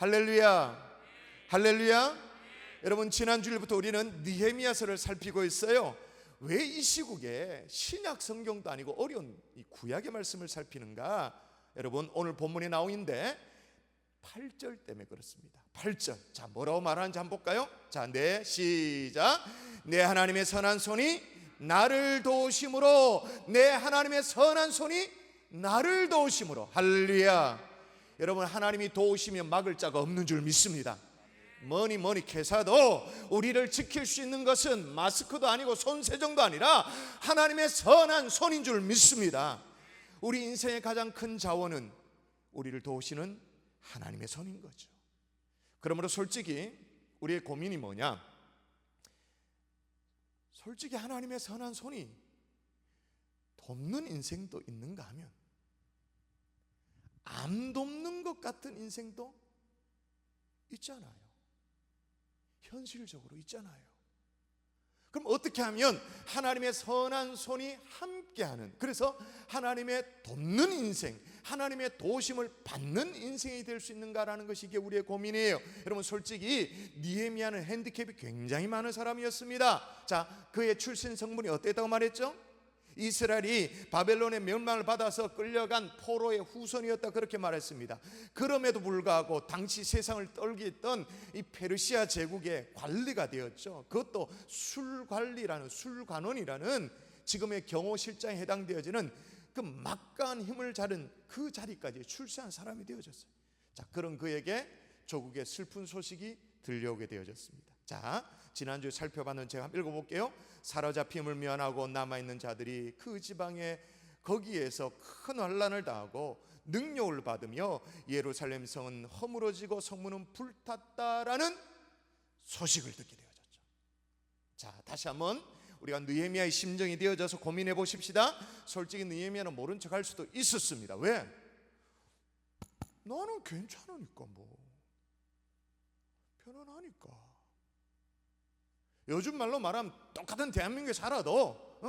할렐루야, 할렐루야. 여러분, 지난 주일부터 우리는 느헤미야서를 살피고 있어요. 왜 이 시국에 신약 성경도 아니고 어려운 이 구약의 말씀을 살피는가? 여러분, 오늘 본문에 나오는데 8절 때문에 그렇습니다. 8절. 자, 뭐라고 말하는지 한번 볼까요? 자, 네, 시작. 내 하나님의 선한 손이 나를 도우심으로, 내 하나님의 선한 손이 나를 도우심으로. 할렐루야. 여러분, 하나님이 도우시면 막을 자가 없는 줄 믿습니다. 뭐니 캐사도 우리를 지킬 수 있는 것은 마스크도 아니고 손세정도 아니라 하나님의 선한 손인 줄 믿습니다. 우리 인생의 가장 큰 자원은 우리를 도우시는 하나님의 손인 거죠. 그러므로 솔직히 우리의 고민이 뭐냐? 솔직히 하나님의 선한 손이 돕는 인생도 있는가 하면 안 돕는 것 같은 인생도 있잖아요. 현실적으로 있잖아요. 그럼 어떻게 하면 하나님의 선한 손이 함께하는, 그래서 하나님의 돕는 인생, 하나님의 도우심을 받는 인생이 될 수 있는가라는 것이 이게 우리의 고민이에요. 여러분, 솔직히 느헤미야는 핸디캡이 굉장히 많은 사람이었습니다. 자, 그의 출신 성분이 어땠다고 말했죠? 이스라엘이 바벨론의 멸망을 받아서 끌려간 포로의 후손이었다, 그렇게 말했습니다. 그럼에도 불구하고 당시 세상을 떨기했던 이 페르시아 제국의 관리가 되었죠. 그것도 술관리라는, 술관원이라는 지금의 경호실장에 해당되어지는 그 막강한 힘을 자른 그 자리까지 출세한 사람이 되어졌어요. 자, 그런 그에게 조국의 슬픈 소식이 들려오게 되어졌습니다. 자, 지난주에 살펴봤는 제가 한번 읽어볼게요. 사로잡힘을 면하고 남아있는 자들이 그 지방에 거기에서 큰 환난을 당하고 능욕을 받으며 예루살렘 성은 허물어지고 성문은 불탔다라는 소식을 듣게 되어졌죠. 자, 다시 한번 우리가 느헤미야의 심정이 되어져서 고민해 보십시다. 솔직히 느헤미야는 모른 척 할 수도 있었습니다. 왜? 나는 괜찮으니까, 뭐 편안하니까. 요즘 말로 말하면 똑같은 대한민국에 살아도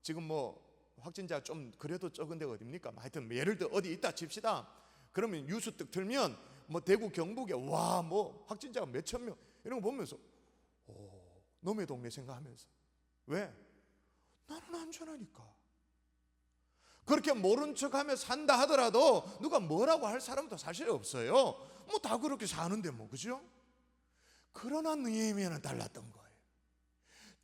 지금 뭐 확진자 좀 그래도 적은 데가 어딥니까? 하여튼 예를 들어 어디 있다 칩시다. 그러면 뉴스 뜩 틀면 뭐 대구 경북에 와 뭐 확진자가 몇천 명 이런 거 보면서 놈의 동네 생각하면서. 왜? 나는 안전하니까. 그렇게 모른 척하며 산다 하더라도 누가 뭐라고 할 사람도 사실 없어요. 뭐 다 그렇게 사는데 뭐, 그죠? 그러나 느헤미야는 달랐던 거예요.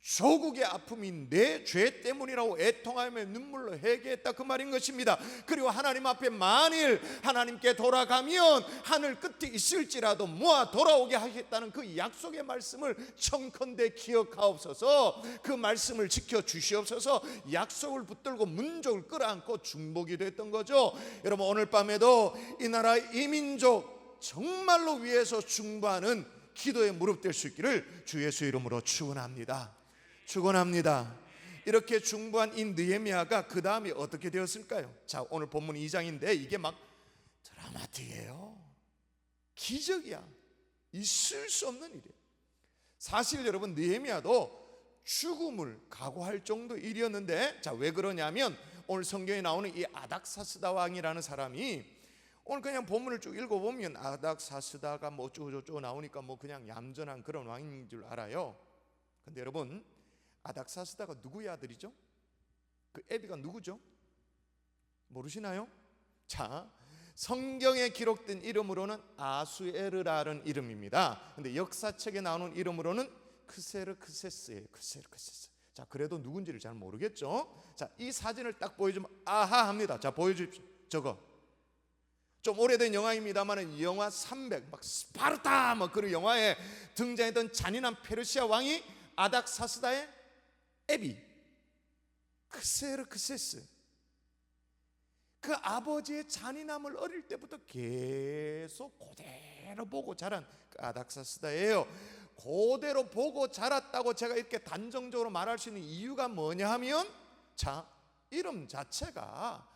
조국의 아픔이 내 죄 때문이라고 애통하며 눈물로 회개했다, 그 말인 것입니다. 그리고 하나님 앞에 만일 하나님께 돌아가면 하늘 끝에 있을지라도 모아 돌아오게 하겠다는 그 약속의 말씀을 청컨대 기억하옵소서. 그 말씀을 지켜주시옵소서. 약속을 붙들고 문족을 끌어안고 중복이 됐던 거죠. 여러분, 오늘 밤에도 이 나라 이 민족 정말로 위해서 중보하는 기도에 무릎 댈 수 있기를 주 예수 이름으로 축원합니다. 축원합니다. 이렇게 중보한 이 느헤미야가 그 다음에 어떻게 되었을까요? 자, 오늘 본문 2장인데 이게 막 드라마틱해요. 기적이야. 있을 수 없는 일이에요. 사실 여러분, 느헤미야도 죽음을 각오할 정도 일이었는데, 자, 왜 그러냐면 오늘 성경에 나오는 이 아닥사스다 왕이라는 사람이, 오늘 그냥 본문을 쭉 읽어보면 아닥사스다가 뭐 어쩌고저쩌고 나오니까 뭐 그냥 얌전한 그런 왕인 줄 알아요. 근데 여러분, 아닥사스다가 누구의 아들이죠? 그 애비가 누구죠? 모르시나요? 자, 성경에 기록된 이름으로는 아수에르라는 이름입니다. 근데 역사책에 나오는 이름으로는 크세르크세스예요. 크세르크세스. 자, 그래도 누군지를 잘 모르겠죠? 자, 이 사진을 딱 보여주면 아하 합니다. 자, 보여주십시오. 저거 좀 오래된 영화입니다만 영화 300, 막 스파르타 막 그런 영화에 등장했던 잔인한 페르시아 왕이 아닥사스다의 애비 크세르크세스, 그 아버지의 잔인함을 어릴 때부터 계속 그대로 보고 자란 그 아닥사스다예요. 그대로 보고 자랐다고 제가 이렇게 단정적으로 말할 수 있는 이유가 뭐냐 하면, 자, 이름 자체가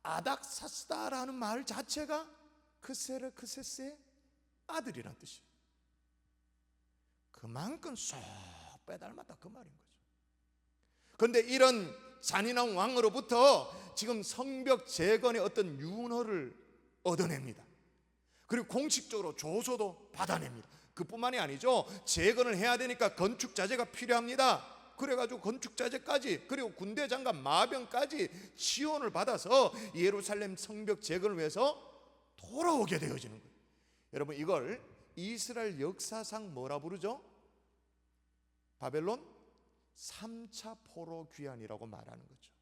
아닥사스다라는 말 자체가 크세르크세스의 아들이란 뜻이에요. 그만큼 쏙 빼닮았다, 그 말인 거죠. 그런데 이런 잔인한 왕으로부터 지금 성벽 재건의 어떤 윤허를 얻어냅니다. 그리고 공식적으로 조서도 받아냅니다. 그뿐만이 아니죠. 재건을 해야 되니까 건축자재가 필요합니다. 그래가지고 건축자재까지, 그리고 군대 장관 마병까지 지원을 받아서 예루살렘 성벽 재건을 위해서 돌아오게 되어지는 거예요. 여러분, 이걸 이스라엘 역사상 뭐라 부르죠? 바벨론 3차 포로 귀환이라고 말하는 거죠.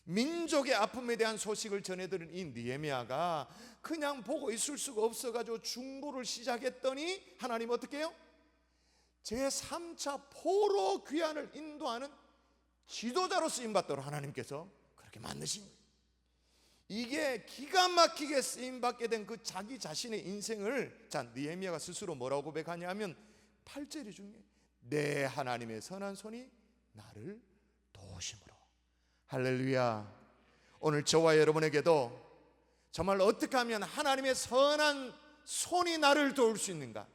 민족의 아픔에 대한 소식을 전해들은 이 느헤미야가 그냥 보고 있을 수가 없어가지고 중보를 시작했더니 하나님 어떻게 해요? 제3차 포로 귀환을 인도하는 지도자로 쓰임받도록 하나님께서 그렇게 만드신 거예요. 이게 기가 막히게 쓰임받게 된 그 자기 자신의 인생을, 자, 느헤미야가 스스로 뭐라고 고백하냐면 8절이 중요해요. 내 하나님의 선한 손이 나를 도우심으로. 할렐루야. 오늘 저와 여러분에게도 정말 어떻게 하면 하나님의 선한 손이 나를 도울 수 있는가,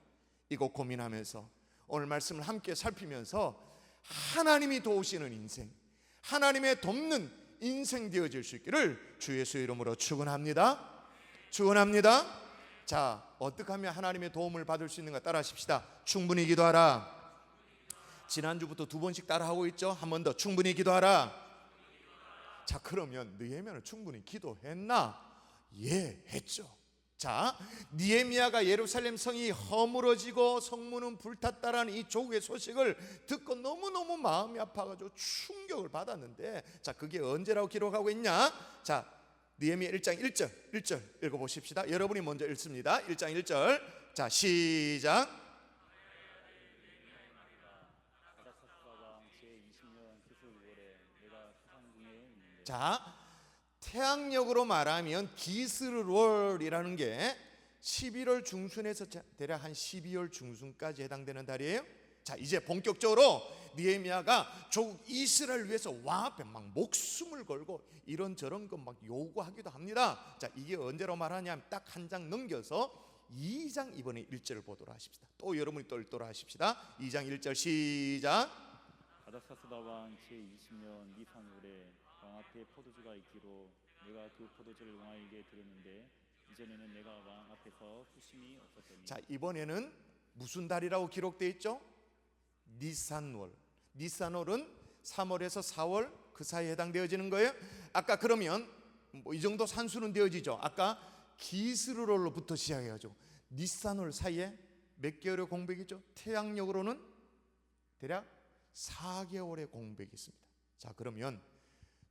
이거 고민하면서 오늘 말씀을 함께 살피면서 하나님이 도우시는 인생, 하나님의 돕는 인생 되어질 수 있기를 주 예수의 이름으로 축원합니다. 축원합니다. 자, 어떻게 하면 하나님의 도움을 받을 수 있는가 따라 하십시다. 충분히 기도하라. 지난주부터 2번씩 따라하고 있죠. 한 번 더, 충분히 기도하라. 자, 그러면 느헤미야는 충분히 기도했나? 예, 했죠. 자, 느헤미야가 예루살렘 성이 허물어지고 성문은 불탔다라는 이 조국의 소식을 듣고 너무너무 마음이 아파가지고 충격을 받았는데, 자, 그게 언제라고 기록하고 있냐? 자, 느헤미야 1장 1절 읽어보십시다. 여러분이 먼저 읽습니다. 1장 1절. 자, 시작. 자, 태양력으로 말하면 기스르월이라는 게 11월 중순에서 대략 한 12월 중순까지 해당되는 달이에요. 자, 이제 본격적으로 느헤미야가 조국 이스라엘을 위해서 왕 앞에 막 목숨을 걸고 이런저런 거 막 요구하기도 합니다. 자, 이게 언제로 말하냐면 딱 한 장 넘겨서 2장 이번에 1절을 보도록 하십시다. 또 여러분이 또 읽도록 하십시다. 2장 1절 시작. 아닥사스다 왕 제20년 니산월에 왕 앞에 포도주가 있기로 내가 그 포도주를 왕에게 드렸는데 이전에는 내가 왕 앞에서 수심이 없었더니. 자, 이번에는 무슨 달이라고 기록되어 있죠? 니산월. 니산월은 3월에서 4월 그 사이에 해당되어지는 거예요. 아까 그러면 뭐 이 정도 산수는 되어지죠. 아까 기스르월로부터 시작해가지고 니산월 사이에 몇 개월의 공백이죠? 태양력으로는 대략 4개월의 공백이 있습니다. 자, 그러면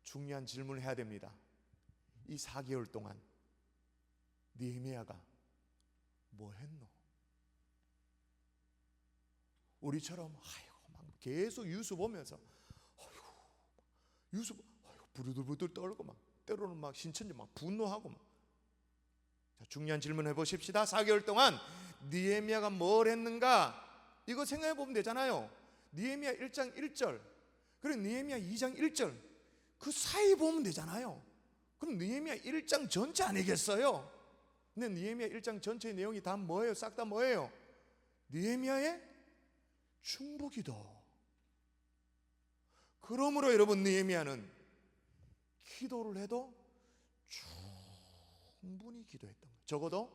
중요한 질문을 해야 됩니다. 이 4개월 동안 느헤미야가 뭐 했노? 우리처럼 막 계속 뉴스 보면서 뉴스 부들부들 떨고 막 때로는 막 신천지 막 분노하고 막. 자, 중요한 질문 해보십시다. 4개월 동안 느헤미야가 뭘 했는가? 이거 생각해 보면 되잖아요. 느헤미야 1장 1절 그리고 느헤미야 2장 1절 그 사이 보면 되잖아요. 그럼 느헤미야 1장 전체 아니겠어요? 근데 느헤미야 1장 전체의 내용이 다 뭐예요? 싹 다 뭐예요? 느헤미야의 충복이다. 그러므로 여러분, 느헤미야는 기도를 해도 충분히 기도했던 거예요. 적어도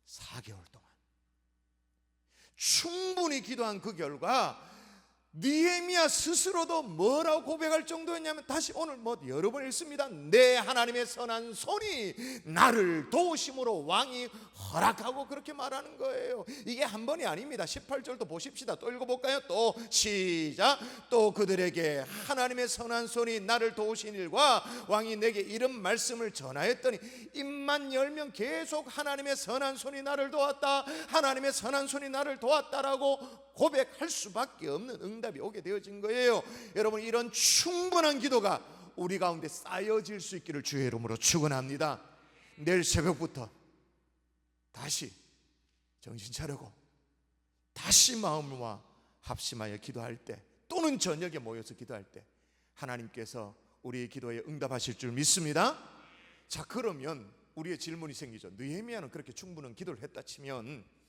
4개월 동안 충분히 기도한 그 결과 느헤미야 스스로도 뭐라고 고백할 정도였냐면, 다시 오늘 뭐 여러 번 읽습니다. 내 하나님의 선한 손이 나를 도우심으로 왕이 허락하고 그렇게 말하는 거예요. 이게 한 번이 아닙니다. 18절도 보십시다. 또 읽어볼까요? 또 시작. 또 그들에게 하나님의 선한 손이 나를 도우신 일과 왕이 내게 이런 말씀을 전하였더니, 입만 열면 계속 하나님의 선한 손이 나를 도왔다, 하나님의 선한 손이 나를 도왔다라고 고백할 수밖에 없는 응답이 오게 되어진 거예요. 여러분, 이런 충분한 기도가 우리 가운데 쌓여질 수 있기를 주의 이름으로 축원합니다. 내일 새벽부터 다시 정신 차리고 다시 마음을 모아 합심하여 기도할 때, 또는 저녁에 모여서 기도할 때 하나님께서 우리의 기도에 응답하실 줄 믿습니다. 자, 그러면 우리의 질문이 생기죠. 느헤미야는 그렇게 충분한 기도를 했다 치면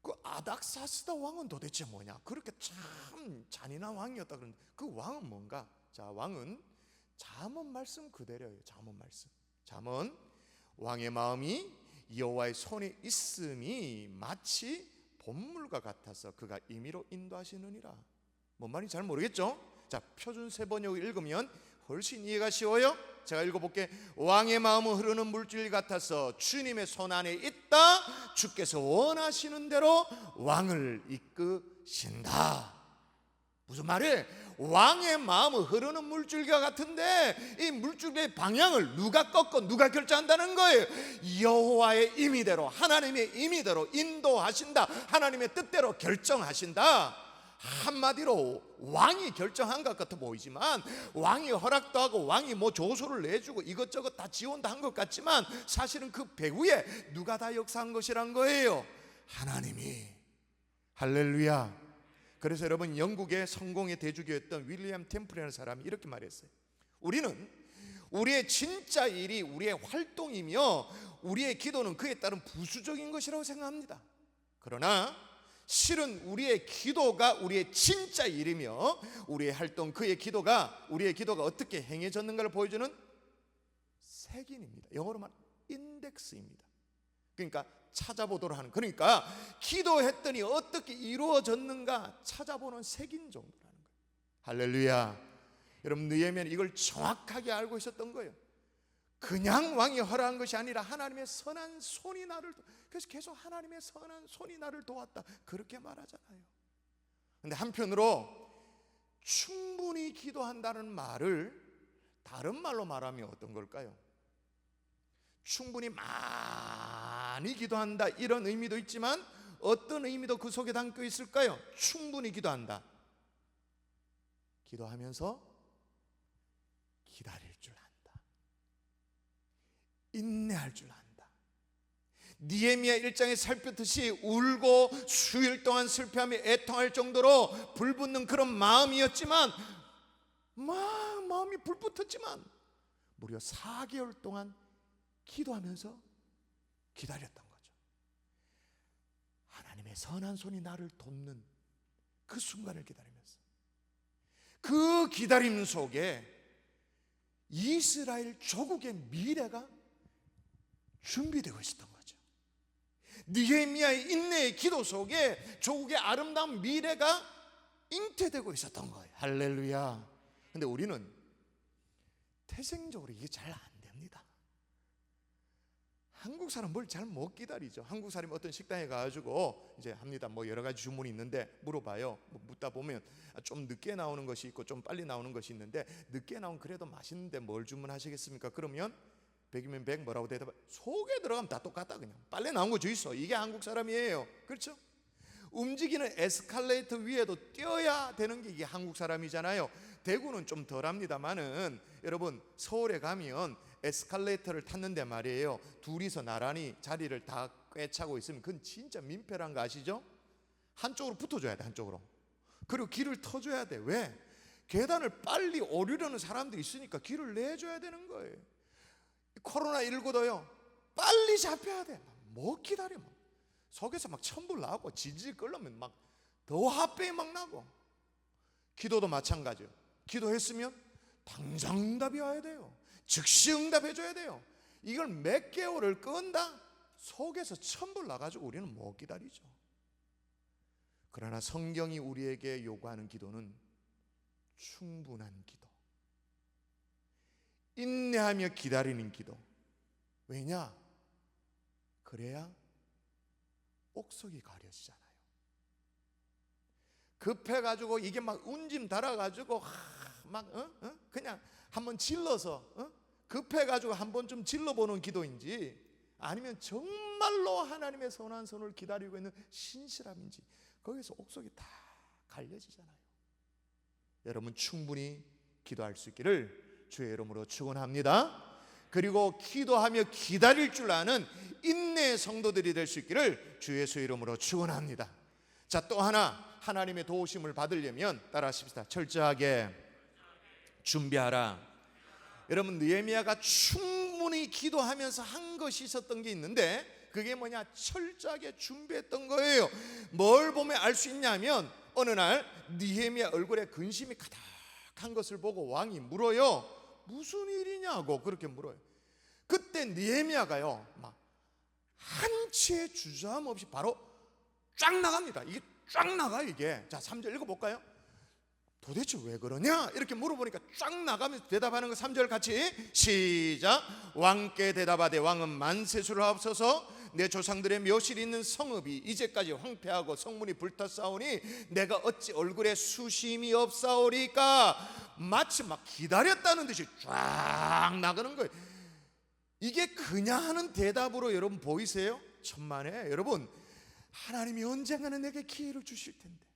그 아닥사스다 왕은 도대체 뭐냐? 그렇게 참 잔인한 왕이었다 그러는데 그 왕은 뭔가? 자, 왕은 잠언 말씀 그대로예요. 잠언 말씀. 잠언, 왕의 마음이 여호와의 손에 있음이 마치 본물과 같아서 그가 임의로 인도하시느니라. 뭔 말인지 잘 모르겠죠? 자, 표준 세번역을 읽으면 훨씬 이해가 쉬워요. 제가 읽어볼게. 왕의 마음은 흐르는 물줄 같아서 주님의 손 안에 있다. 주께서 원하시는 대로 왕을 이끄신다. 무슨 말이에요? 왕의 마음은 흐르는 물줄기와 같은데 이 물줄기의 방향을 누가 꺾고 누가 결정한다는 거예요. 여호와의 임의대로, 하나님의 임의대로 인도하신다. 하나님의 뜻대로 결정하신다. 한마디로 왕이 결정한 것 같아 보이지만, 왕이 허락도 하고 왕이 뭐 조소를 내주고 이것저것 다 지원도 한 것 같지만, 사실은 그 배후에 누가 다 역사한 것이란 거예요. 하나님이. 할렐루야. 그래서 여러분, 영국의 성공의 대주교였던 윌리엄 템플이라는 사람이 이렇게 말했어요. 우리는 우리의 진짜 일이 우리의 활동이며 우리의 기도는 그에 따른 부수적인 것이라고 생각합니다. 그러나 실은 우리의 기도가 우리의 진짜 일이며 우리의 활동, 우리의 기도가 어떻게 행해졌는가를 보여주는 색인입니다. 영어로 말하면 인덱스입니다. 그러니까 찾아보도록 하는, 그러니까 기도했더니 어떻게 이루어졌는가 찾아보는 색인 정도라는 거예요. 할렐루야. 여러분, 느헤미야는 이걸 정확하게 알고 있었던 거예요. 그냥 왕이 허락한 것이 아니라 하나님의 선한 손이 나를, 그래서 계속 하나님의 선한 손이 나를 도왔다, 그렇게 말하잖아요. 근데 한편으로 충분히 기도한다는 말을 다른 말로 말하면 어떤 걸까요? 충분히 많이 기도한다, 이런 의미도 있지만 어떤 의미도 그 속에 담겨 있을까요? 충분히 기도한다, 기도하면서 기다릴 줄 안다, 인내할 줄 안다. 느헤미야 1장에 살폈듯이 울고 수일 동안 슬퍼하며 애통할 정도로 불붙는 그런 마음이었지만, 마음이 불붙었지만 무려 4개월 동안 기도하면서 기다렸던 거죠. 하나님의 선한 손이 나를 돕는 그 순간을 기다리면서, 그 기다림 속에 이스라엘 조국의 미래가 준비되고 있었던 거죠. 느헤미야의 인내의 기도 속에 조국의 아름다운 미래가 잉태되고 있었던 거예요. 할렐루야. 근데 우리는 태생적으로 이게 잘 안 됩니다. 한국 사람 뭘 잘 못 기다리죠. 한국 사람이 어떤 식당에 가가지고 이제 합니다. 뭐 여러 가지 주문이 있는데 물어봐요. 뭐 묻다 보면 좀 늦게 나오는 것이 있고 좀 빨리 나오는 것이 있는데, 늦게 나온 그래도 맛있는데 뭘 주문하시겠습니까? 그러면 100이면 100 뭐라고 대답해? 속에 들어가면 다 똑같다. 그냥 빨리 나온 거 주있어. 이게 한국 사람이에요. 그렇죠? 움직이는 에스컬레이터 위에도 뛰어야 되는 게 이게 한국 사람이잖아요. 대구는 좀 덜합니다만은 여러분, 서울에 가면 에스컬레이터를 탔는데 말이에요, 둘이서 나란히 자리를 다 꿰차고 있으면 그건 진짜 민폐란 거 아시죠? 한쪽으로 붙어줘야 돼, 한쪽으로. 그리고 길을 터줘야 돼. 왜? 계단을 빨리 오르려는 사람들이 있으니까 길을 내줘야 되는 거예요. 코로나19도요, 빨리 잡혀야 돼. 못 기다려. 속에서 막 천불 나고 질질 끓으면 막 더 화병이 막 나고. 기도도 마찬가지예요. 기도했으면 당장 응답이 와야 돼요. 즉시 응답해줘야 돼요. 이걸 몇 개월을 끈다? 속에서 천불 나가지고 우리는 못 기다리죠. 그러나 성경이 우리에게 요구하는 기도는 충분한 기도, 인내하며 기다리는 기도. 왜냐? 그래야 옥석이 가려지잖아요. 급해가지고 이게 막 운짐 달아가지고 그냥 한번 질러서 급해가지고 한번 좀 질러보는 기도인지, 아니면 정말로 하나님의 선한 손을 기다리고 있는 신실함인지, 거기서 옥석이 다 갈려지잖아요. 여러분, 충분히 기도할 수 있기를 주의 이름으로 축원합니다. 그리고 기도하며 기다릴 줄 아는 인내의 성도들이 될 수 있기를 주 예수의 이름으로 축원합니다. 자, 또 하나 하나님의 도우심을 받으려면 따라하십시다. 철저하게 준비하라. 여러분, 느헤미야가 충분히 기도하면서 한 것이 있었던 게 있는데, 그게 뭐냐? 철저하게 준비했던 거예요. 뭘 보면 알 수 있냐면, 어느 날 느헤미야 얼굴에 근심이 가득한 것을 보고 왕이 물어요. 무슨 일이냐고 그렇게 물어요. 그때 느헤미야가요, 막 한치의 주저함 없이 바로 쫙 나갑니다. 이게 쫙 나가요 이게. 자 3절 읽어볼까요? 도대체 왜 그러냐? 이렇게 물어보니까 쫙 나가면서 대답하는 거 3절 같이 시작. 왕께 대답하되 왕은 만세수를 하옵소서. 내 조상들의 묘실이 있는 성읍이 이제까지 황폐하고 성문이 불탔사오니 내가 어찌 얼굴에 수심이 없사오리까? 마치 막 기다렸다는 듯이 쫙 나가는 거예요. 이게 그냥 하는 대답으로 여러분 보이세요? 천만에 여러분, 하나님이 언젠가는 내게 기회를 주실 텐데,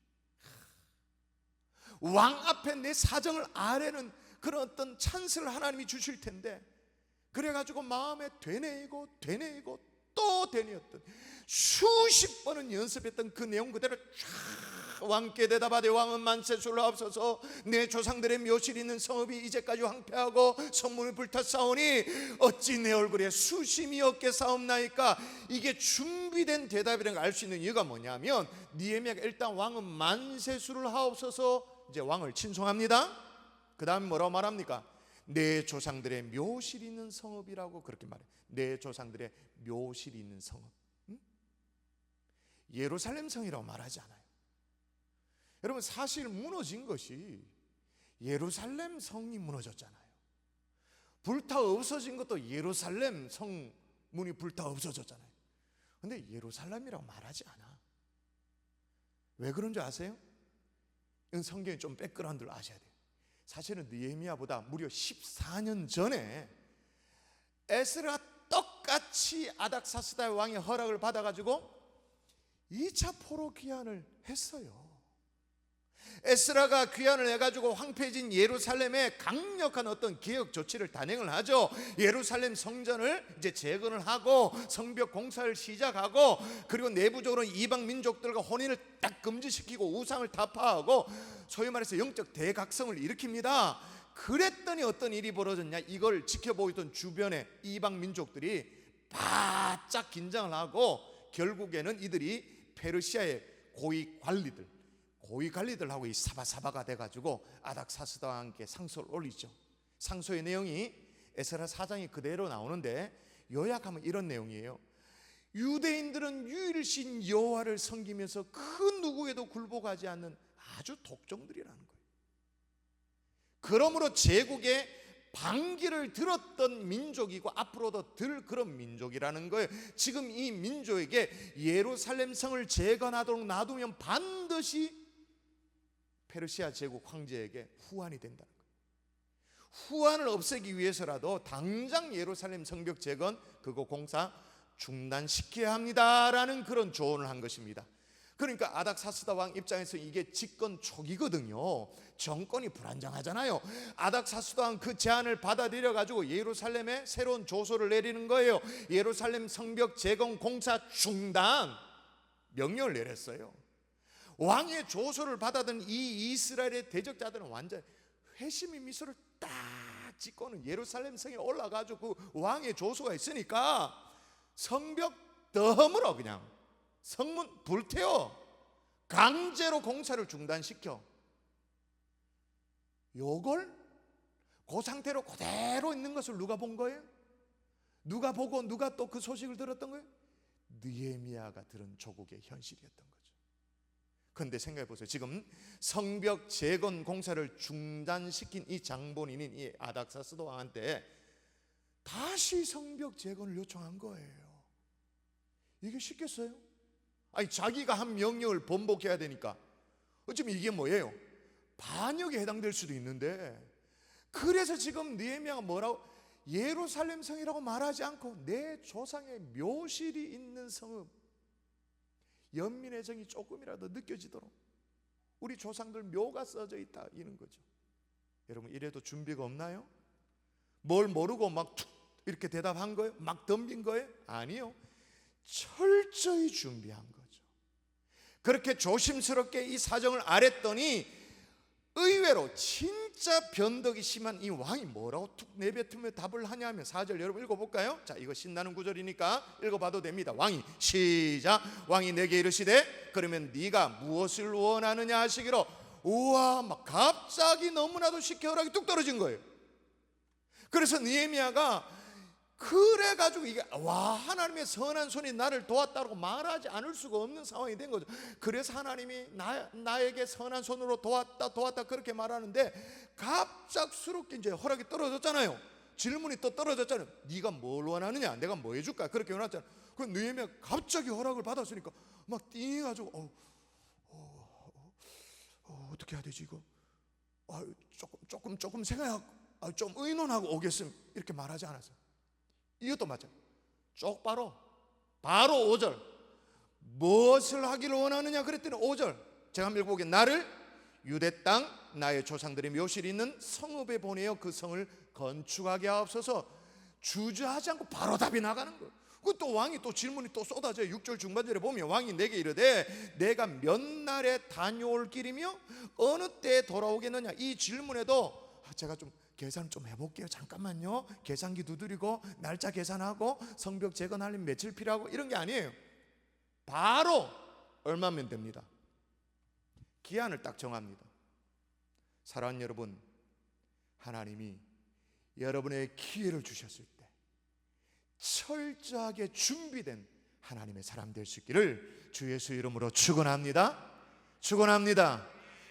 왕 앞에 내 사정을 아뢰는 그런 어떤 찬스를 하나님이 주실 텐데, 그래가지고 마음에 되뇌이고 또 되뇌었던, 수십 번은 연습했던 그 내용 그대로 쫙 왕께 대답하되 왕은 만세수를 하옵소서. 내 조상들의 묘실이 있는 성읍이 이제까지 황폐하고 성문이 불탔사오니 어찌 내 얼굴에 수심이 없겠사옵나이까? 이게 준비된 대답이라는 걸 알 수 있는 이유가 뭐냐면, 느헤미야가 일단 왕은 만세수를 하옵소서, 이제 왕을 칭송합니다. 그 다음에 뭐라고 말합니까? 내 조상들의 묘실이 있는 성읍이라고 그렇게 말해요. 내 조상들의 묘실이 있는 성읍, 예루살렘 성이라고 말하지 않아요. 여러분, 사실 무너진 것이 예루살렘 성이 무너졌잖아요. 불타 없어진 것도 예루살렘 성문이 불타 없어졌잖아요. 근데 예루살렘이라고 말하지 않아. 왜 그런 줄 아세요? 이건 성경에 좀 백그라운드를 아셔야 돼요. 사실은 느헤미야보다 무려 14년 전에 에스라가 똑같이 아닥사스다 왕의 허락을 받아가지고 2차 포로 귀환을 했어요. 에스라가 귀환을 해가지고 황폐해진 예루살렘에 강력한 어떤 개혁 조치를 단행을 하죠. 예루살렘 성전을 이제 재건을 하고 성벽 공사를 시작하고, 그리고 내부적으로 이방 민족들과 혼인을 딱 금지시키고 우상을 타파하고 소위 말해서 영적 대각성을 일으킵니다. 그랬더니 어떤 일이 벌어졌냐? 이걸 지켜보고 있던 주변의 이방 민족들이 바짝 긴장을 하고 결국에는 이들이 페르시아의 고위 관리들하고 이 사바사바가 돼가지고 아닥사스다와 함께 상소를 올리죠. 상소의 내용이 에스라 4장이 그대로 나오는데 요약하면 이런 내용이에요. 유대인들은 유일신 여호와를 섬기면서 그 누구에도 굴복하지 않는 아주 독종들이라는 거예요. 그러므로 제국의 반기를 들었던 민족이고 앞으로도 들 그런 민족이라는 거예요. 지금 이 민족에게 예루살렘 성을 재건하도록 놔두면 반드시 페르시아 제국 황제에게 후환이 된다는 거예요. 후환을 없애기 위해서라도 당장 예루살렘 성벽 재건 그거 공사 중단시켜야 합니다라는 그런 조언을 한 것입니다. 그러니까 아닥사스다 왕 입장에서 이게 집권 초기거든요. 정권이 불안정하잖아요. 아닥사스다 왕 그 제안을 받아들여 가지고 예루살렘에 새로운 조서를 내리는 거예요. 예루살렘 성벽 재건 공사 중단 명령을 내렸어요. 왕의 조서를 받아든 이 이스라엘의 대적자들은 완전 회심의 미소를 딱 짓고는 예루살렘 성에 올라가지고 그 왕의 조서가 있으니까 성벽 덤으로 그냥 성문 불태워 강제로 공사를 중단시켜. 요걸 그 상태로 그대로 있는 것을 누가 본 거예요? 누가 보고 누가 또 그 소식을 들었던 거예요? 느헤미야가 들은 조국의 현실이었던 거죠. 그런데 생각해 보세요. 지금 성벽 재건 공사를 중단시킨 이 장본인인 이 아닥사스다 왕한테 다시 성벽 재건을 요청한 거예요. 이게 쉽겠어요? 아니, 자기가 한 명령을 번복해야 되니까. 어쩌면 이게 뭐예요? 반역에 해당될 수도 있는데, 그래서 지금 느헤미야가 뭐라고? 예루살렘 성이라고 말하지 않고 내 조상의 묘실이 있는 성읍, 연민의 정이 조금이라도 느껴지도록 우리 조상들 묘가 써져 있다, 이런 거죠. 여러분, 이래도 준비가 없나요? 뭘 모르고 막 툭 이렇게 대답한 거예요? 막 덤빈 거예요? 아니요, 철저히 준비한 거죠. 그렇게 조심스럽게 이 사정을 아랬더니 의외로 진짜 변덕이 심한 이 왕이 뭐라고 툭 내뱉으며 답을 하냐면 4절 여러분 읽어볼까요? 자, 이거 신나는 구절이니까 읽어봐도 됩니다. 왕이 시작. 왕이 내게 이르시되 그러면 네가 무엇을 원하느냐 하시기로. 우와, 막 갑자기 너무나도 쉽게 허락이 뚝 떨어진 거예요. 그래서 느헤미야가 그래가지고 이게 와, 하나님의 선한 손이 나를 도왔다고 말하지 않을 수가 없는 상황이 된 거죠. 그래서 하나님이 나에게 선한 손으로 도왔다 그렇게 말하는데, 갑작스럽게 이제 허락이 떨어졌잖아요. 질문이 또 떨어졌잖아요. 네가 뭘 원하느냐, 내가 뭐 해줄까, 그렇게 원하잖아요. 그 느헤미야가 갑자기 허락을 받았으니까 막 띵해가지고 어떻게 해야 되지 이거? 조금 생각하고 좀 의논하고 오겠음, 이렇게 말하지 않았어요. 이것도 맞아요. 바로 5절 무엇을 하기를 원하느냐 그랬더니 5절 제가 한번 읽어보게. 나를 유대 땅 나의 조상들의 묘실이 있는 성읍에 보내어 그 성을 건축하게 하옵소서. 주저하지 않고 바로 답이 나가는 거예요. 또 왕이 또 질문이 또 쏟아져요. 6절 중반절에 보면 왕이 내게 이르되 내가 몇 날에 다녀올 길이며 어느 때에 돌아오겠느냐. 이 질문에도 제가 좀 계산 좀 해볼게요, 잠깐만요, 계산기 두드리고 날짜 계산하고 성벽 재건하려면 며칠 필요하고 이런 게 아니에요. 바로 얼마면 됩니다. 기한을 딱 정합니다. 사랑하는 여러분, 하나님이 여러분의 기회를 주셨을 때 철저하게 준비된 하나님의 사람 될 수 있기를 주 예수 이름으로 축원합니다. 축원합니다.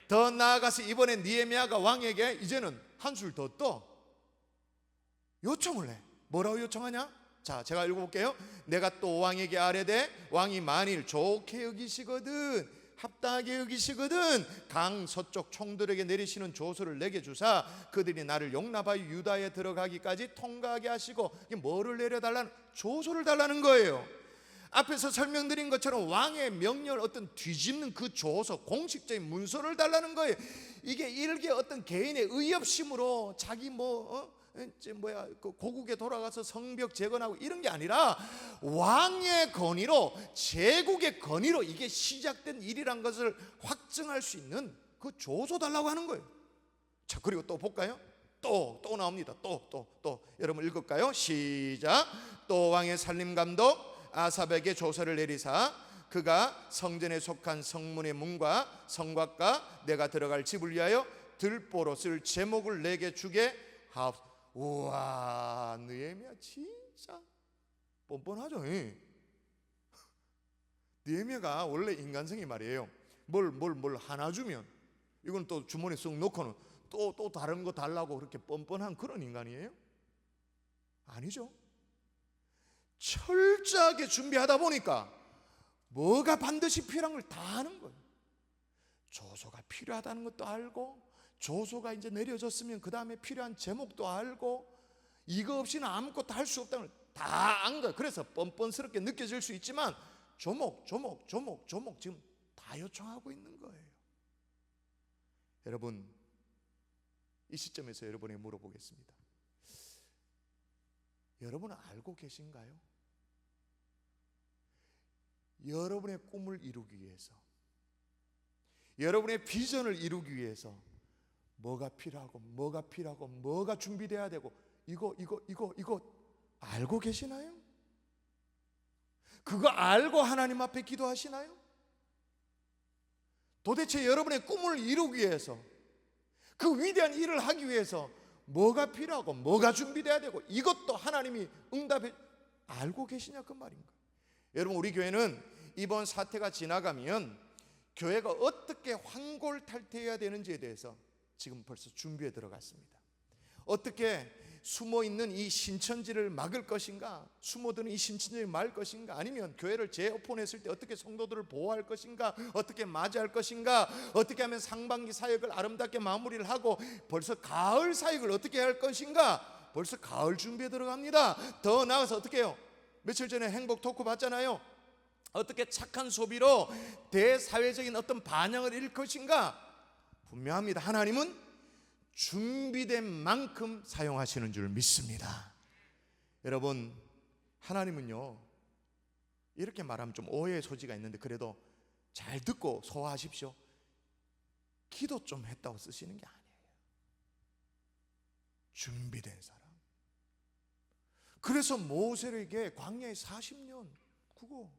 더 나아가서 이번에 느헤미야가 왕에게 이제는 한술 더 떠 요청을 해. 뭐라고 요청하냐? 자, 제가 읽어볼게요. 내가 또 왕에게 아뢰되 왕이 만일 좋게 여기시거든, 합당하게 여기시거든 강 서쪽 총들에게 내리시는 조서를 내게 주사 그들이 나를 용납하여 유다에 들어가기까지 통과하게 하시고. 이게 뭐를 내려달라는, 조서를 달라는 거예요. 앞에서 설명드린 것처럼 왕의 명령을 어떤 뒤집는 그 조서, 공식적인 문서를 달라는 거예요. 이게 일개 어떤 개인의 의협심으로 자기 그 고국에 돌아가서 성벽 재건하고 이런 게 아니라 왕의 건의로, 제국의 건의로 이게 시작된 일이란 것을 확증할 수 있는 그 조서 달라고 하는 거예요. 자, 그리고 또 볼까요? 또 나옵니다. 또 여러분 읽을까요? 시작. 또 왕의 살림감독 아삽에게 조서를 내리사 그가 성전에 속한 성문의 문과 성곽과 내가 들어갈 집을 위하여 들보로 쓸 제목을 내게 주게 하옵소서. 우와, 느헤미야 진짜 뻔뻔하죠. 느헤미야가 원래 인간성이 말이에요. 뭘 하나 주면 이건 또 주머니에 쏙 넣고는 또 다른 거 달라고 그렇게 뻔뻔한 그런 인간이에요? 아니죠. 철저하게 준비하다 보니까 뭐가 반드시 필요한 걸 다 아는 거예요. 조서가 필요하다는 것도 알고, 조서가 이제 내려졌으면 그 다음에 필요한 제목도 알고, 이거 없이는 아무것도 할 수 없다는 걸 다 안 거예요. 그래서 뻔뻔스럽게 느껴질 수 있지만 조목 지금 다 요청하고 있는 거예요. 여러분, 이 시점에서 여러분에게 물어보겠습니다. 여러분은 알고 계신가요? 여러분의 꿈을 이루기 위해서, 여러분의 비전을 이루기 위해서 뭐가 필요하고 뭐가 준비돼야 되고 이거 알고 계시나요? 그거 알고 하나님 앞에 기도하시나요? 도대체 여러분의 꿈을 이루기 위해서, 그 위대한 일을 하기 위해서 뭐가 필요하고 뭐가 준비돼야 되고 이것도 하나님이 응답해 알고 계시냐 그 말인가? 여러분, 우리 교회는 이번 사태가 지나가면 교회가 어떻게 환골탈태해야 되는지에 대해서 지금 벌써 준비에 들어갔습니다. 어떻게 숨어있는 이 신천지를 막을 것인가, 숨어드는 이 신천지를 막을 것인가, 아니면 교회를 재오픈했을 때 어떻게 성도들을 보호할 것인가, 어떻게 맞이할 것인가, 어떻게 하면 상반기 사역을 아름답게 마무리를 하고 벌써 가을 사역을 어떻게 할 것인가, 벌써 가을 준비에 들어갑니다. 더 나아가서 어떻게 해요? 며칠 전에 행복 토크 봤잖아요. 어떻게 착한 소비로 대사회적인 어떤 반향을 일으킬 것인가. 분명합니다. 하나님은 준비된 만큼 사용하시는 줄 믿습니다. 여러분, 하나님은요, 이렇게 말하면 좀 오해의 소지가 있는데 그래도 잘 듣고 소화하십시오. 기도 좀 했다고 쓰시는 게 아니에요. 준비된 사람. 그래서 모세에게 광야에 40년 구고,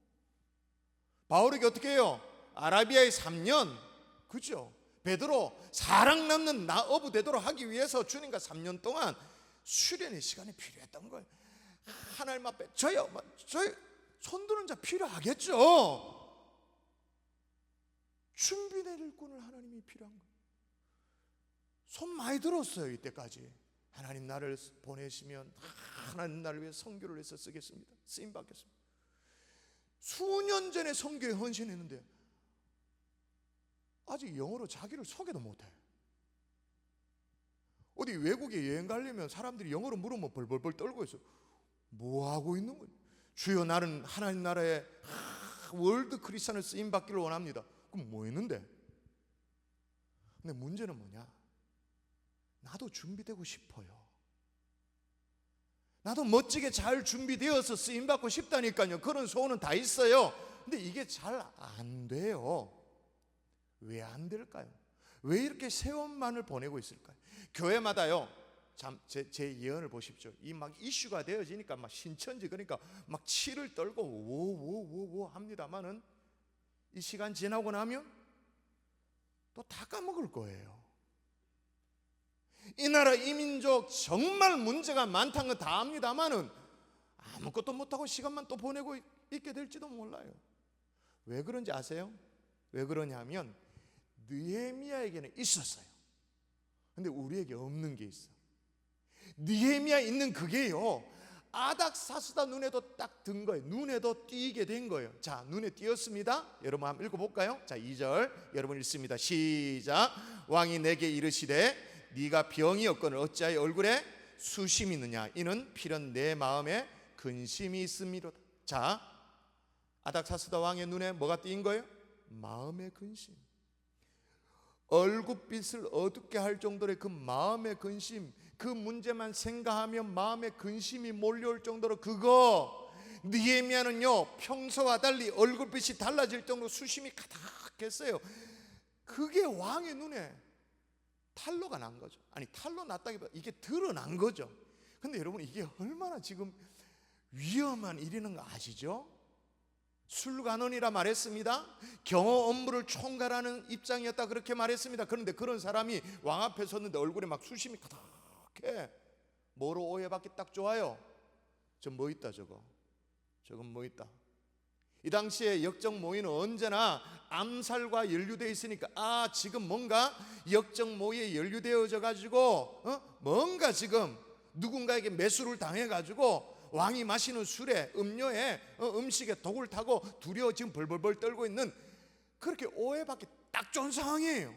바울에게 어떻게 해요? 아라비아에 3년, 그죠? 베드로 사랑 남는 나어부 되도록 하기 위해서 주님과 3년 동안 수련의 시간이 필요했던 거예요. 하나님 앞에 저희 손드는 자 필요하겠죠. 준비될 꾼을 하나님이 필요한 거예요. 손 많이 들었어요. 이때까지 하나님 나를 보내시면 하나님 나를 위해 선교를 해서 쓰겠습니다. 쓰임 받겠습니다. 수년 전에 선교에 헌신했는데 아직 영어로 자기를 소개도 못해. 어디 외국에 여행 가려면 사람들이 영어로 물으면 벌벌벌 떨고 있어. 뭐 하고 있는 거지? 주여 나는 하나님 나라의 월드 크리스천을 쓰임 받기를 원합니다. 그럼 뭐 했는데? 근데 문제는 뭐냐? 나도 준비되고 싶어요. 나도 멋지게 잘 준비되어서 쓰임 받고 싶다니까요. 그런 소원은 다 있어요. 근데 이게 잘 안 돼요. 왜 안 될까요? 왜 이렇게 세월만을 보내고 있을까요? 교회마다요. 참 제 예언을 보십시오. 이 막 이슈가 되어지니까 막 신천지 그러니까 막 치를 떨고 오오오오 합니다만은 이 시간 지나고 나면 또 다 까먹을 거예요. 이 나라 이 민족 정말 문제가 많다는 건 다 압니다만은 아무것도 못하고 시간만 또 보내고 있게 될지도 몰라요. 왜 그런지 아세요? 왜 그러냐면 느헤미야에게는 있었어요. 근데 우리에게 없는 게 있어. 느헤미야 있는 그게요, 아닥사스다 눈에도 딱 든 거예요. 눈에도 띄게 된 거예요. 자, 눈에 띄었습니다. 여러분 한번 읽어볼까요? 자, 2절 여러분 읽습니다. 시작. 왕이 내게 이르시되 네가 병이 없거늘 어찌하여 얼굴에 수심이 있느냐? 이는 필연 내 마음에 근심이 있음이로다. 자, 아닥사스다 왕의 눈에 뭐가 띄인 거예요? 마음의 근심. 얼굴빛을 어둡게 할 정도의 그 마음의 근심, 그 문제만 생각하면 마음의 근심이 몰려올 정도로 그거 느헤미야는요 평소와 달리 얼굴빛이 달라질 정도로 수심이 가득했어요. 그게 왕의 눈에 탄로가 난 거죠. 아니 탄로 났다기보다 이게 드러난 거죠. 근데 여러분 이게 얼마나 지금 위험한 일이는 거 아시죠? 술관원이라 말했습니다. 경호 업무를 총괄하는 입장이었다 그렇게 말했습니다. 그런데 그런 사람이 왕 앞에 섰는데 얼굴에 막 수심이 가득해. 뭐로 오해받기 딱 좋아요? 저 뭐 있다 저거. 저건 뭐 있다. 이 당시에 역적 모의는 언제나 암살과 연루되어 있으니까 지금 뭔가 역적 모의에 연루되어져 가지고 뭔가 지금 누군가에게 매수를 당해 가지고 왕이 마시는 술에 음료에 음식에 독을 타고 두려워 지금 벌벌벌 떨고 있는 그렇게 오해받기 딱 좋은 상황이에요.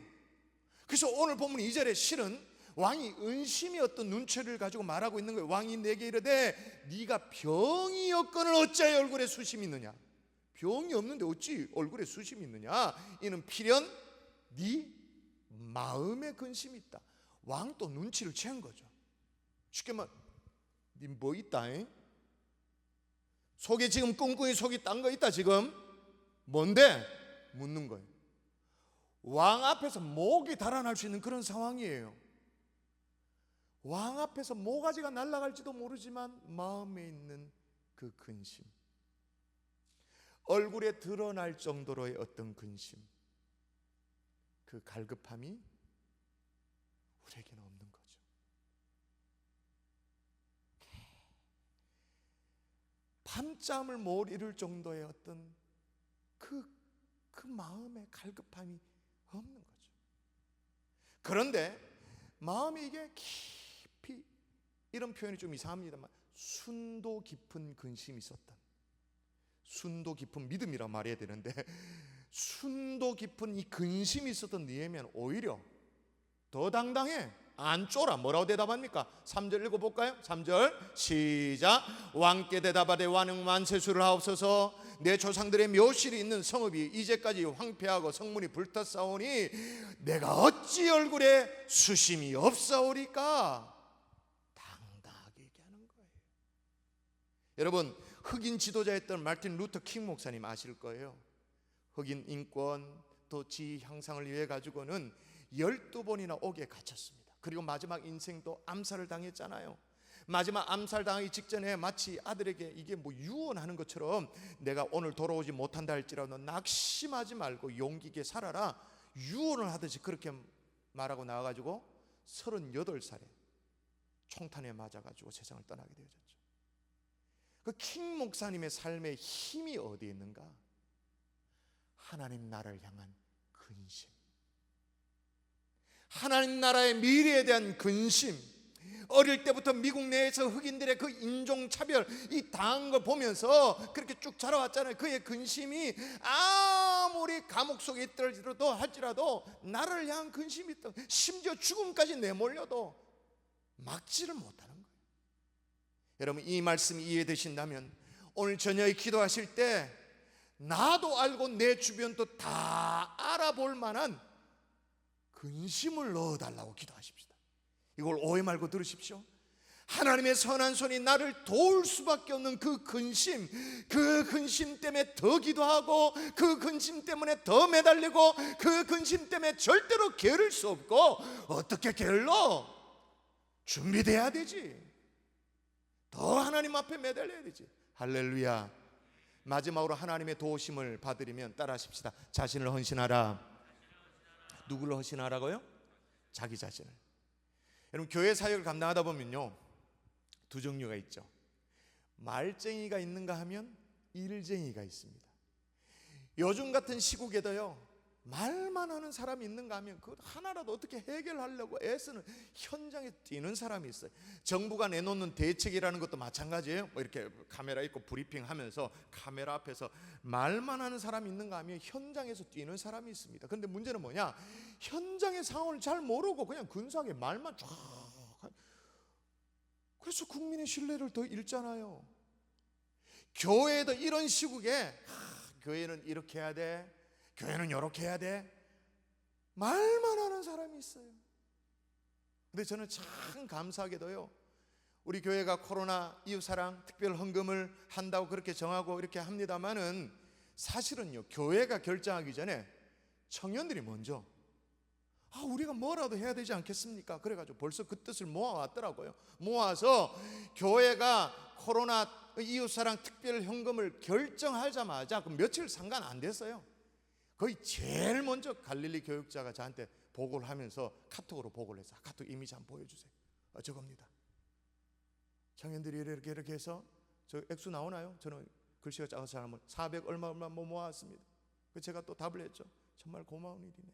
그래서 오늘 본문 2절에 실은 왕이 은심이 어떤 눈초리를 가지고 말하고 있는 거예요. 왕이 내게 이르되 네가 병이 없거늘 어찌하여 얼굴에 수심이 있느냐? 병이 없는데 어찌 얼굴에 수심이 있느냐? 이는 필연 네 마음에 근심이 있다. 왕 또 눈치를 채운 거죠. 쉽게 말 네 뭐 있다? 속에 지금 꿍꿍이 속이 딴 거 있다 지금. 뭔데? 묻는 거예요. 왕 앞에서 목이 달아날 수 있는 그런 상황이에요. 왕 앞에서 모가지가 날아갈지도 모르지만 마음에 있는 그 근심, 얼굴에 드러날 정도로의 어떤 근심, 그 갈급함이 우리에게는 없는 거죠. 밤잠을 못 이룰 정도의 어떤 그 마음의 갈급함이 없는 거죠. 그런데 마음이 이게 깊이, 이런 표현이 좀 이상합니다만 순도 깊은 근심이 있었다. 순도 깊은 믿음이라 말해야 되는데 순도 깊은 이 근심이 있었던 느헤미야는 오히려 더 당당해. 안 쫄아. 뭐라고 대답합니까? 3절 읽어볼까요? 3절 시작. 왕께 대답하되 왕은 만세수를 하옵소서. 내 조상들의 묘실이 있는 성읍이 이제까지 황폐하고 성문이 불탔사오니 내가 어찌 얼굴에 수심이 없사오리까? 당당하게 얘기하는 거예요. 여러분 흑인 지도자였던 마틴 루터 킹 목사님 아실 거예요. 흑인 인권 또 지위 향상을 위해 가지고는 12번이나 옥에 갇혔습니다. 그리고 마지막 인생도 암살을 당했잖아요. 마지막 암살 당하기 직전에 마치 아들에게 이게 뭐 유언하는 것처럼 내가 오늘 돌아오지 못한다 할지라도 낙심하지 말고 용기 있게 살아라 유언을 하듯이 그렇게 말하고 나와가지고 38살에 총탄에 맞아가지고 세상을 떠나게 되어졌죠. 그 킹 목사님의 삶의 힘이 어디에 있는가? 하나님 나라를 향한 근심, 하나님 나라의 미래에 대한 근심. 어릴 때부터 미국 내에서 흑인들의 그 인종차별 이 당한 걸 보면서 그렇게 쭉 자라왔잖아요. 그의 근심이 아무리 감옥 속에 있더라도 할지라도 나라를 향한 근심이 있다. 심지어 죽음까지 내몰려도 막지를 못하는 거예요. 여러분, 이 말씀이 이해되신다면 오늘 저녁에 기도하실 때 나도 알고 내 주변도 다 알아볼 만한 근심을 넣어달라고 기도하십시다. 이걸 오해 말고 들으십시오. 하나님의 선한 손이 나를 도울 수밖에 없는 그 근심 때문에 더 기도하고, 그 근심 때문에 더 매달리고, 그 근심 때문에 절대로 게으를 수 없고, 어떻게 게을러? 준비돼야 되지. 더 하나님 앞에 매달려야 되지. 할렐루야. 마지막으로 하나님의 도우심을 받으려면 따라하십시다. 자신을 헌신하라. 누구를 헌신하라고요? 자기 자신을. 여러분, 교회 사역을 감당하다 보면요, 두 종류가 있죠. 말쟁이가 있는가 하면 일쟁이가 있습니다. 요즘 같은 시국에도요, 말만 하는 사람이 있는가 하면 그 하나라도 어떻게 해결하려고 애쓰는, 현장에 뛰는 사람이 있어요. 정부가 내놓는 대책이라는 것도 마찬가지예요. 뭐 이렇게 카메라 있고 브리핑하면서 카메라 앞에서 말만 하는 사람이 있는가 하면 현장에서 뛰는 사람이 있습니다. 그런데 문제는 뭐냐? 현장의 상황을 잘 모르고 그냥 근사하게 말만 쫙. 그래서 국민의 신뢰를 더 잃잖아요. 교회도 이런 시국에 교회는 이렇게 해야 돼, 교회는 이렇게 해야 돼, 말만 하는 사람이 있어요. 근데 저는 참 감사하게도요, 우리 교회가 코로나 이웃사랑 특별 헌금을 한다고 그렇게 정하고 이렇게 합니다만은 사실은요, 교회가 결정하기 전에 청년들이 먼저 우리가 뭐라도 해야 되지 않겠습니까? 그래가지고 벌써 그 뜻을 모아왔더라고요. 모아서 교회가 코로나 이웃사랑 특별 헌금을 결정하자마자 그 며칠 상관 안 됐어요. 거의 제일 먼저 갈릴리 교육자가 저한테 보고를 하면서 카톡으로 보고를 해서 카톡 이미지 한번 보여주세요. 저겁니다. 청년들이 이렇게 해서, 저 액수 나오나요? 저는 글씨가 작아서 잘 안 400 얼마 모았습니다. 제가 또 답을 했죠. 정말 고마운 일이네.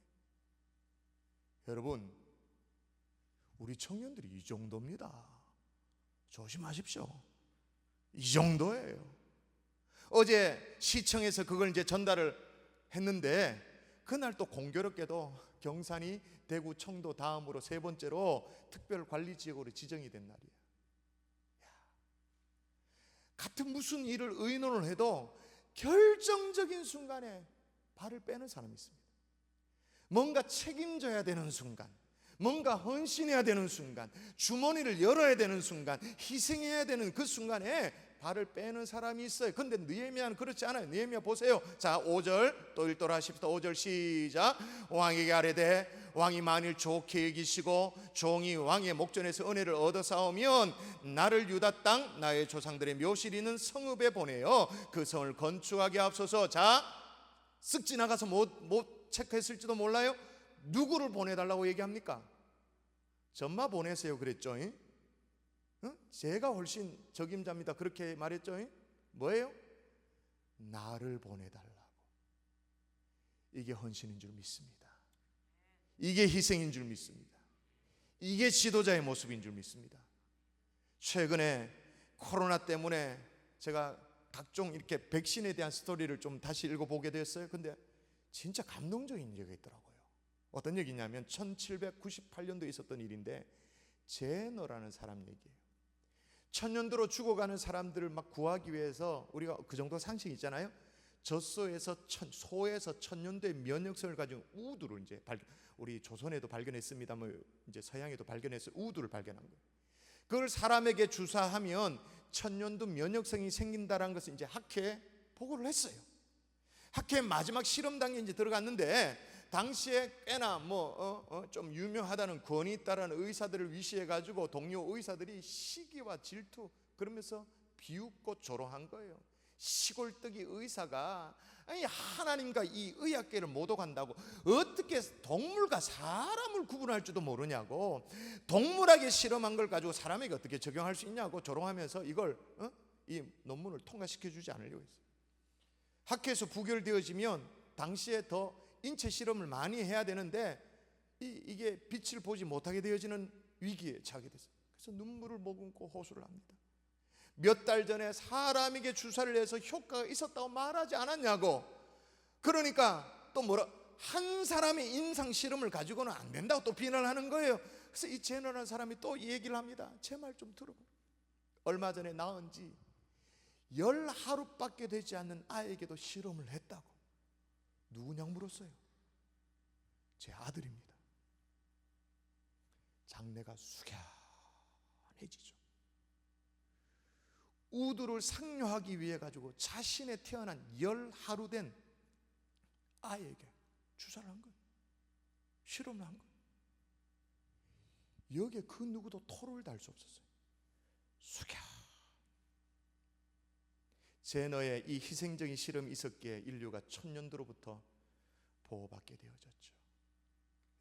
여러분, 우리 청년들이 이 정도입니다. 조심하십시오. 이 정도예요. 어제 시청에서 그걸 이제 전달을 했는데, 그날 또 공교롭게도 경산이 대구, 청도 다음으로 세 번째로 특별관리지역으로 지정이 된 날이에요. 같은 무슨 일을 의논을 해도 결정적인 순간에 발을 빼는 사람이 있습니다. 뭔가 책임져야 되는 순간, 뭔가 헌신해야 되는 순간, 주머니를 열어야 되는 순간, 희생해야 되는 그 순간에 발을 빼는 사람이 있어요. 근데 느헤미야는 그렇지 않아요. 느헤미야 보세요. 자, 5절 또 읽도록 하십시다. 5절 시작. 왕에게 아뢰되 왕이 만일 좋게 여기시고 종이 왕의 목전에서 은혜를 얻어 싸우면 나를 유다 땅 나의 조상들의 묘실이 있는 성읍에 보내어 그 성을 건축하게 하옵소서. 자, 쓱 지나가서 못 체크했을지도 몰라요. 누구를 보내달라고 얘기합니까? 전마 보내세요 그랬죠. 제가 훨씬 적임자입니다 그렇게 말했죠. 뭐예요? 나를 보내달라고. 이게 헌신인 줄 믿습니다. 이게 희생인 줄 믿습니다. 이게 지도자의 모습인 줄 믿습니다. 최근에 코로나 때문에 제가 각종 이렇게 백신에 대한 스토리를 좀 다시 읽어보게 됐어요. 근데 진짜 감동적인 얘기가 있더라고요. 어떤 얘기냐면 1798년도에 있었던 일인데, 제너라는 사람 얘기예요. 천년도로 죽어가는 사람들을 막 구하기 위해서, 우리가 그 정도 상식이 있잖아요. 젖소에서 소에서 천년도의 면역성을 가진 우두를 이제 우리 조선에도 발견했습니다. 뭐 이제 서양에도 발견해서 우두를 발견한 거예요. 그걸 사람에게 주사하면 천년도 면역성이 생긴다라는 것을 이제 학회에 보고를 했어요. 학회 마지막 실험단계에 이제 들어갔는데, 당시에 꽤나 좀 유명하다는 권위 있다라는 의사들을 위시해 가지고 동료 의사들이 시기와 질투 그러면서 비웃고 조롱한 거예요. 시골뜨기 의사가 아니 하나님과 이 의학계를 모독한다고 어떻게 동물과 사람을 구분할 줄도 모르냐고, 동물에게 실험한 걸 가지고 사람에게 어떻게 적용할 수 있냐고 조롱하면서 이걸 이 논문을 통과시켜 주지 않으려고 했어요. 학회에서 부결되어지면 당시에 더 인체 실험을 많이 해야 되는데 이게 빛을 보지 못하게 되어지는 위기에 처하게 됐어요. 그래서 눈물을 머금고 호소를 합니다. 몇 달 전에 사람에게 주사를 해서 효과가 있었다고 말하지 않았냐고. 그러니까 또 뭐라, 한 사람의 임상 실험을 가지고는 안 된다고 또 비난하는 거예요. 그래서 이 제너라는 사람이 또 이 얘기를 합니다. 제 말 좀 들어봐. 얼마 전에 낳은 지 10하루밖에 되지 않는 아이에게도 실험을 했다고. 누구냐고 물었어요. 제 아들입니다. 장내가 숙연해지죠. 우두를 상뇨하기 위해 가지고 자신의 태어난 10하루 된 아이에게 주사를 한 거예요. 실험을 한 거예요. 여기에 그 누구도 토를 달 수 없었어요. 숙여. 제너의 이 희생적인 실험이 있었기에 인류가 1000년도로부터 보호받게 되어졌죠.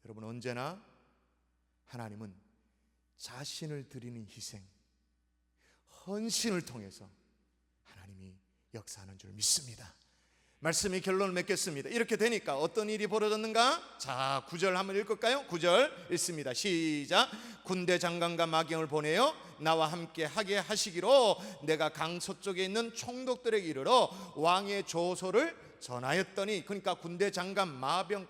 여러분, 언제나 하나님은 자신을 드리는 희생, 헌신을 통해서 하나님이 역사하는 줄 믿습니다. 말씀이 결론을 맺겠습니다. 이렇게 되니까 어떤 일이 벌어졌는가? 자, 9절 한번 읽을까요? 9절 읽습니다. 시작. 군대 장관과 마경을 보내어 나와 함께 하게 하시기로 내가 강 서쪽에 있는 총독들에게 이르러 왕의 조서를 전하였더니, 그러니까 군대 장관 마병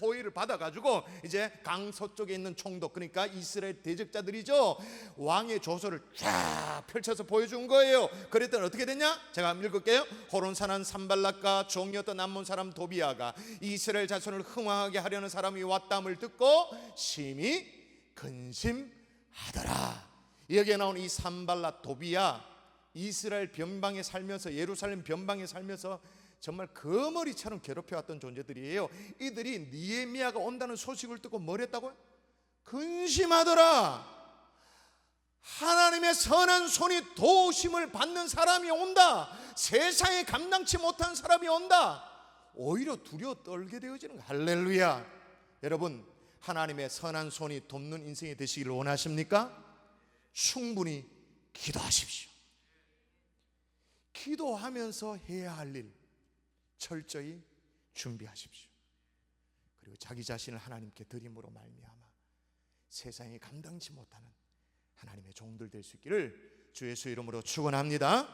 호의를 받아가지고 이제 강 서쪽에 있는 총독, 그러니까 이스라엘 대적자들이죠, 왕의 조서를 쫙 펼쳐서 보여준 거예요. 그랬더니 어떻게 됐냐? 제가 한번 읽을게요. 호론 사람 산발락과 종이었던 암몬 사람 도비아가 이스라엘 자손을 흥황하게 하려는 사람이 왔담을 듣고 심히 근심하더라. 여기에 나온 이 산발락 도비아, 이스라엘 변방에 살면서, 예루살렘 변방에 살면서 정말 거머리처럼 괴롭혀왔던 존재들이에요. 이들이 느헤미야가 온다는 소식을 듣고 뭘 했다고요? 근심하더라. 하나님의 선한 손이 도우심을 받는 사람이 온다. 세상에 감당치 못한 사람이 온다. 오히려 두려워 떨게 되어지는 거예요. 할렐루야. 여러분, 하나님의 선한 손이 돕는 인생이 되시기를 원하십니까? 충분히 기도하십시오. 기도하면서 해야 할 일 철저히 준비하십시오. 그리고 자기 자신을 하나님께 드림으로 말미암아 세상에 감당치 못하는 하나님의 종들 될 수 있기를 주 예수 이름으로 축원합니다.